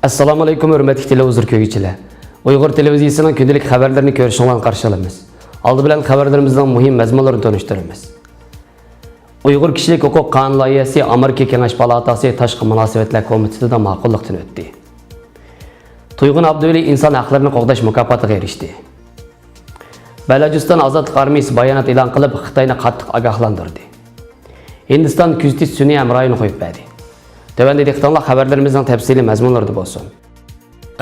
Assalomu alaykum hurmatli televizor ko'ruvchilar. Uyg'ur televiziyasining kundalik xabarlarini ko'rishinglarni qarshi olamiz. Oldi bilan xabarlarimizning muhim mazmunlarini tanishtiramiz. Uyg'ur kishilik huquq qonun loyihasi Amerika Kengash palatasi tashqi munosabatlar komitetida ma'qullikdan o'tdi. Tuyg'un Abduvali inson haqlarini qo'g'dash mukofotiga erishdi. Balojiston ozodlik armiyasi bayonot e'lon qilib, Xitoyni qattiq ogohlantirdi. Hindiston kuzatish sun'iy amroyini qo'yib berdi. Tövəndə diqqətlə xəbərlərimizin təfsili məzmunları olsun.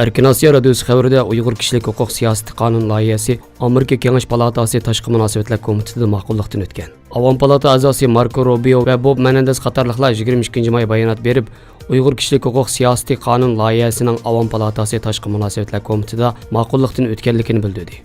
Erkin Asiya radiosu xəbərində Uyğur kişilik hüquq siyasəti qanun layihəsi Amerika Kengash palatası tashqi munosabatlar komitetida ma'qullikdan o'tgan. Avam palata a'zosi Marco Rubio va Bob Menendez qatorliqlar 22 may bayonot berib, Uyğur kişilik hüquq siyasəti qanun layihəsinin Avam palatası tashqi munosabatlar komitetida ma'qullikdan o'tganligini bildirdi.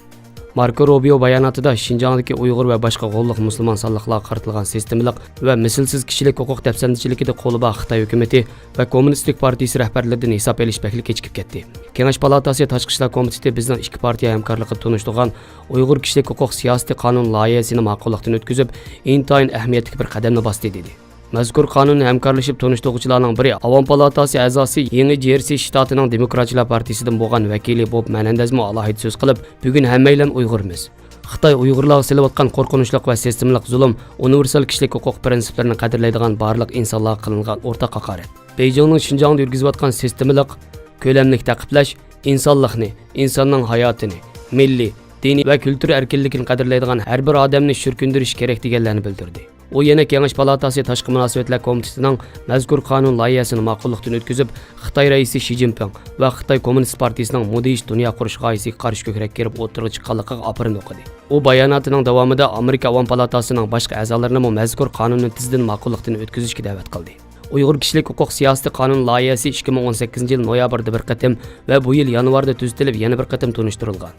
Marco Rubio bayonotida Şinjandagi Uyg'ur va boshqa g'olliq musulmon sonliqlarga qaratilgan sistemalik va mislsiz kishilik huquq dafsandichiligida qo'liba Xitoy hukumati va Kommunistik partiyasi rahbarlaridan hisob olish bakli kechikib ketdi. Kengash palatasi tashqi ishlar komiteti bizning ikki partiya hamkorligida tunishtirgan Uyg'ur kishilik huquq siyosati qonun loyihasini ma'qullikdan o'tkazib, intayin ahamiyatli bir qadamni bosdi dedi. Mazkur qonunni hamkorlashib tunishtiruvchilarning biri Avam palatasi a'zosi Yangi Jersey shtatining Demokratchilar partiyasidan bo'lgan vakili Bob Menendez alohida so'z qilib, bugun hammaylar Uyg'urmiz. Xitoy Uyg'urlarga silayotgan qo'rqinchli va sistemlik zulm, universal kishilik huquq prinsiplarini qadrlaydigan barliq insonlarga qilingan o'rtaq haqorat. Beijingning Şinjangda yurgizayotgan sistemlik, ko'lamlik taqiqlash insonlikni, insonning hayotini, milliy, diniy va kultur erkinligini qadrlaydigan har bir odamni shirkundirish kerak deganlarni bildirdi. O yana Kengash palatasi tashqi munosabatlar komitetining mazkur qonun loyihasini ma'qullikdan o'tkazib, Xitoy raisi Xi Jinping va Xitoy Kommunist partiyasining mudhish dunyo qurish g'oyasiga qarshi ko'krak kerib o'tirib chiqqanligiga apirin o'qidi. U bayonotining davomida Amerika Avam palatasining boshqa a'zolarini mazkur qonunni tizdan ma'qullikdan o'tkazishga da'vat qildi. Uyg'ur kishilik huquq siyosati qonun loyihasi 2018-yil noyabrda bir qatim va bu yil yanvarda tuzitilib yana bir qatim tunishtirilgan.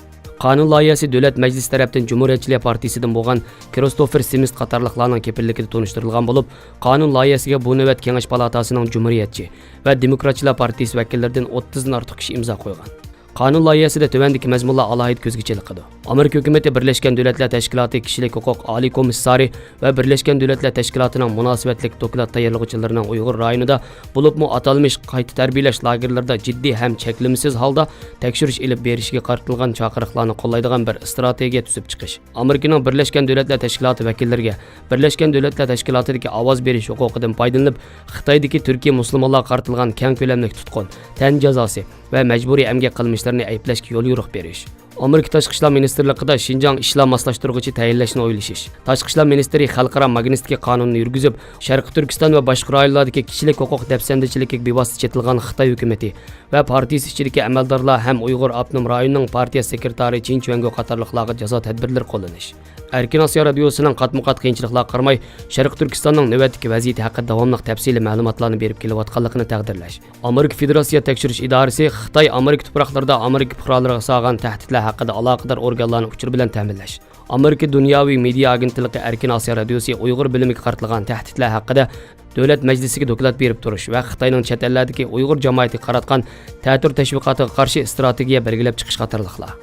Qonun loyihasi Davlat Majlisi tarafdan Cumhuriyetçilik partiyasidan bo'lgan Christopher Simist qatorliqlarning kepilligida tunishtirilgan bo'lib, qonun loyihasiga bu navbat Kengash palatasining Cumhuriyetçi va Demokratchilar partiyasi vakillaridan 30 dan ortiq kishi imzo qo'ygan. Qonun loyihasida tövəndəki məzmunlar alohida ko'zga qildi. Amerika hukumati Birlashgan Davlatlar Tashkiloti kishilik huquq oliy komissari va Birlashgan Davlatlar Tashkilotining munosabatlik doklad tayyorlovchilarining Uyg'ur rayonida bo'libmi atalmish qayta tarbiyalash lagerlarida jiddiy ham cheklimsiz holda tekshirish ilib berishiga qaratilgan chaqiriqlarni qo'llaydigan bir strategiya tuzib chiqish. Amerikaning Birlashgan Davlatlar Tashkiloti vakillariga Birlashgan Davlatlar Tashkilotidagi ovoz berish huquqidan foydalanib, Xitoydagi Turkiya musulmonlarga qaratilgan keng ko'lamli tutqun, tan jazosi va majburiy emgak qilmishlarini ayblashga yo'l yo'riq berish. Amerika Tashqi ishlar ministrligida Şinjang ishlar moslashtiruvchi tayinlashni o'ylashish. Tashqi ishlar ministri xalqaro magnistika qonunini yurgizib, Sharqiy Turkiston va boshqa rayonlardagi kishilik huquq dafsandichiligiga bevosita chetilgan Xitoy hukumati va partiyasi ichidagi amaldorlar ham Uyg'ur avtonom rayonining partiya sekretari Chin Chuango qatorliqlarga jazo tadbirlar qo'llanish. Erkin Asiya radiosining qatma-qat qiyinchiliklarga qaramay, Sharqiy Turkistonning navbatdagi vaziyati haqida davomli tafsiliy ma'lumotlarni berib kelayotganligini taqdirlash. Amerika Federatsiya tekshirish idorasi Xitoy Amerika tuproqlarida Amerika fuqarolariga solgan tahdidlar haqida aloqador organlarni uchur bilan ta'minlash. Amerika dunyoviy media agentligi Erkin Asiya radiosi Uyg'ur bilimiga qaratilgan tahdidlar haqida Davlat Majlisiga doklad berib turish va Xitoyning chet ellardagi Uyg'ur jamoatiga qaratgan ta'tir tashviqotiga qarshi strategiya belgilab chiqish qatorliqlar.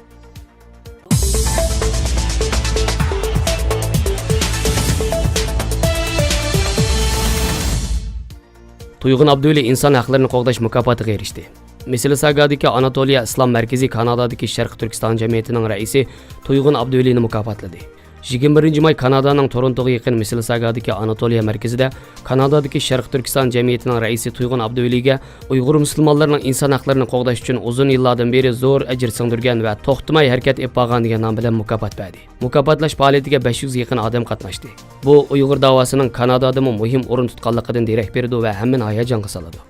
Tuyg'un Abduvali inson haqlarini qo'g'dash mukofotiga erishdi. Mississaugadagi Anatoliya Islom markazi Kanadadagi Sharqiy Turkiston jamiyatining raisi Tuyg'un Abduvalini mukofotladi. 21 may Kanadaning Torontoga yaqin Mississaugadagi Anatoliya markazida Kanadadagi Sharqiy Turkiston jamiyatining raisi Tuyg'un Abduvaliga Uyg'ur musulmonlarining inson haqlarini qo'g'dash uchun uzun yillardan beri zo'r ajr singdirgan va to'xtamay harakat etib qolgan degan nom bilan mukofot berdi. Mukofotlash faoliyatiga 500 yaqin odam qatnashdi. Bu Uyg'ur davosining Kanadada muhim o'rin tutganligidan darak berdi va hammani hayajonga soladi.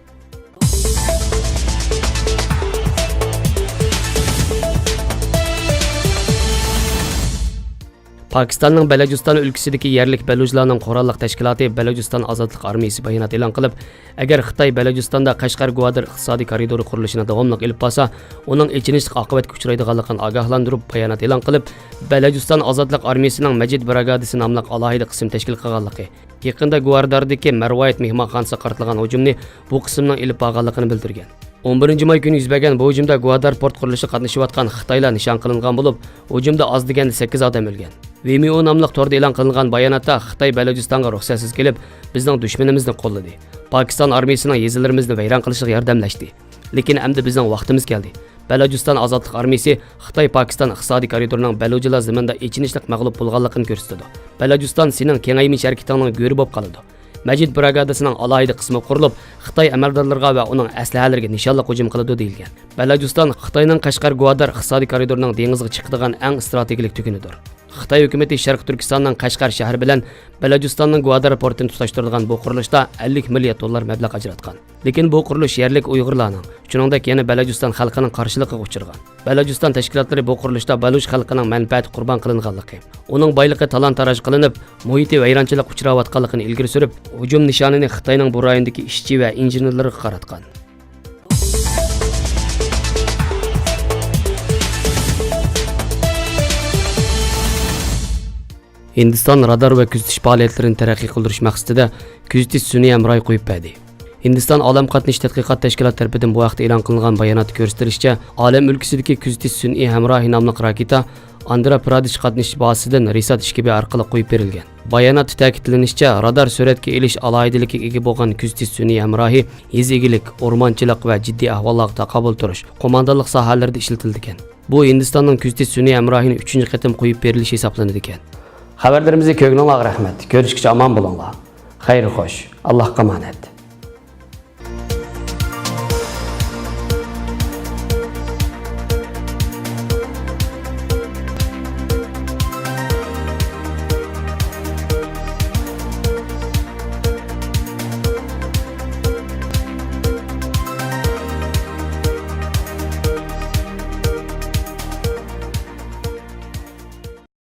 Pakistanning Balojiston o'lkasidagi yerlik balujlarning qurolliq tashkiloti Balojiston ozodlik armiyasi bayonot e'lon qilib, agar Xitoy Balojistonda Qashqar-Gwadar iqtisodiy koridori qurilishini davomli olib borsa, uning ichinishli oqibatga uchraydiganligini ogohlantirib bayonot e'lon qilib, Balojiston ozodlik armiyasining Majid brigadasi nomli alohida qism tashkil qilganligi, yaqinda Gvardardagi Marvayat mehmonxonasiga qaratilgan hujumni bu qismning olib borganligini bildirgan. 11 may kuni yuz bergan bu hujumda Gwadar port qurilishi qatnashayotgan Xitoylar nishon qilingan bo'lib, hujumda oz deganda 8 odam o'lgan. Vimeo nomli torda e'lon qilingan bayonotda Xitoy Balojistonga ruxsatsiz kelib, bizning dushmanimizni qo'lladi. Pokiston armiyasining yezilarimizni vayron qilishga yordamlashdi. Lekin endi bizning vaqtimiz keldi. Balojiston ozodlik armiyasi Xitoy-Pokiston iqtisodiy koridorining Balojlar zaminda echinishlik mag'lub bo'lganligini ko'rsatdi. Balojiston sening kengaymish harakatining go'ri bo'lib qoladi. Majid brigadasining alohida qismi qurilib, Xitoy amaldorlariga va uning aslahalariga nishonli hujum qiladi deyilgan. Balojiston Xitoyning Qashqar-Gwadar iqtisodiy koridorining dengizga chiqadigan eng strategik tugunidir. Xitoy hukumatı Sharq Turkistonning Qashqar shahri bilan Balojistonning Gwadar portini tutashtirgan bu qurilishda 50 million dollar mablag' ajratgan. Lekin bu qurilish yerlik Uyg'urlarning, shuningdek yana Balojiston xalqining qarshiligiga uchirgan. Balojiston tashkilotlari bu qurilishda Baluch xalqining manfaati qurbon qilinganligi, uning boyligi talon-taroj qilinib, muhiti vayronchilik uchrayotganligini ilgari surib, hujum nishonini Xitoyning bu rayondagi ishchi va injenerlarga qaratgan. Hindiston radar va kuzatish faoliyatlarini taraqqiy qildirish maqsadida kuzatish sun'iy hamrohi qo'yib berdi. Hindiston olam qatnash tadqiqot tashkiloti tomonidan bu vaqtda e'lon qilingan bayonotda ko'rsatilishicha, olam o'lkasidagi kuzatish sun'iy hamrohi nomli raketa Andhra Pradesh qatnash bazasidan Risat ishkibi orqali qo'yib berilgan. Bayonotda ta'kidlanishicha, radar suratga olish alohidaligiga ega bo'lgan kuzatish sun'iy hamrohi yezigilik, o'rmonchilik va jiddiy ahvollarga taqobil turish, qo'mondonlik sohalarida ishlatilgan. Bu Hindistonning kuzatish sun'iy hamrohini 3-qatim qo'yib berilishi hisoblanadi ekan. Xabarlarimizni ko'ngilingizga rahmat. Ko'rishguncha omon bo'linglar. Xayr xo'sh. Allohga omonat.